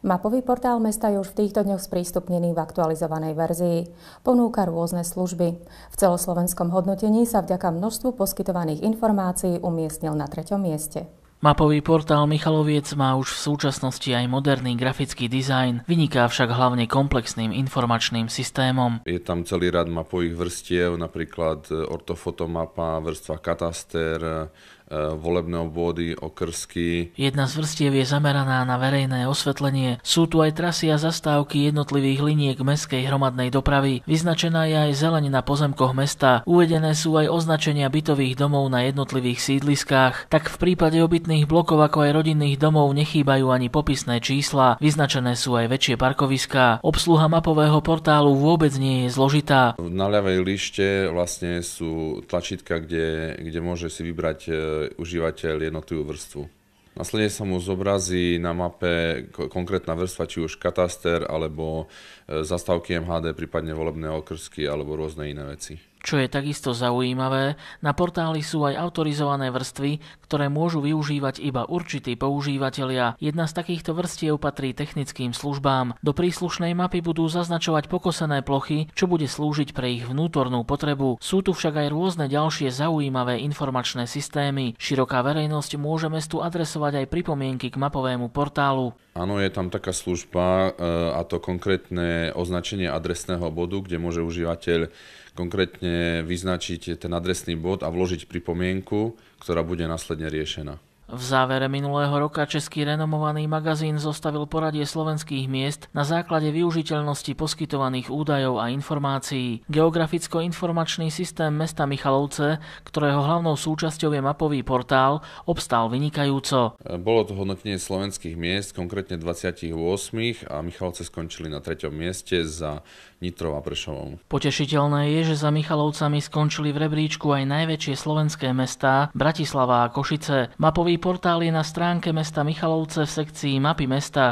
Mapový portál mesta je už v týchto dňoch sprístupnený v aktualizovanej verzii. Ponúka rôzne služby. V celoslovenskom hodnotení sa vďaka množstvu poskytovaných informácií umiestnil na 3. mieste. Mapový portál Michaloviec má už v súčasnosti aj moderný grafický dizajn, vyniká však hlavne komplexným informačným systémom. Je tam celý rad mapových vrstiev, napríklad ortofotomapa, vrstva kataster, volebné obvody, okrsky. Jedna z vrstiev je zameraná na verejné osvetlenie. Sú tu aj trasy a zastávky jednotlivých liniek mestskej hromadnej dopravy. Vyznačená je aj zeleň na pozemkoch mesta. Uvedené sú aj označenia bytových domov na jednotlivých sídliskách. Tak v prípade obytných blokov ako aj rodinných domov nechýbajú ani popisné čísla. Vyznačené sú aj väčšie parkoviská. Obsluha mapového portálu vôbec nie je zložitá. Na ľavej lište vlastne sú tlačítka, kde môže si vybrať užívateľ jednotlivú vrstvu. Následne sa mu zobrazí na mape konkrétna vrstva, či už kataster, alebo zastávky MHD, prípadne volebné okrsky, alebo rôzne iné veci. Čo je takisto zaujímavé, na portáli sú aj autorizované vrstvy, ktoré môžu využívať iba určití používatelia. Jedna z takýchto vrstiev patrí technickým službám. Do príslušnej mapy budú zaznačovať pokosené plochy, čo bude slúžiť pre ich vnútornú potrebu. Sú tu však aj rôzne ďalšie zaujímavé informačné systémy. Široká verejnosť môže mestu adresovať aj pripomienky k mapovému portálu. Áno, je tam taká služba, a to konkrétne označenie adresného bodu, kde môže užívateľ konkrétne vyznačiť ten adresný bod a vložiť pripomienku, ktorá bude následne riešená. V závere minulého roka český renomovaný magazín zostavil poradie slovenských miest na základe využiteľnosti poskytovaných údajov a informácií. Geograficko-informačný systém mesta Michalovce, ktorého hlavnou súčasťou je mapový portál, obstál vynikajúco. Bolo to hodnotenie slovenských miest, konkrétne 28, a Michalovce skončili na 3. mieste za Nitrou a Prešovom. Potešiteľné je, že za Michalovcami skončili v rebríčku aj najväčšie slovenské mestá Bratislava a Košice. Mapový portál je na stránke mesta Michalovce v sekcii Mapy mesta.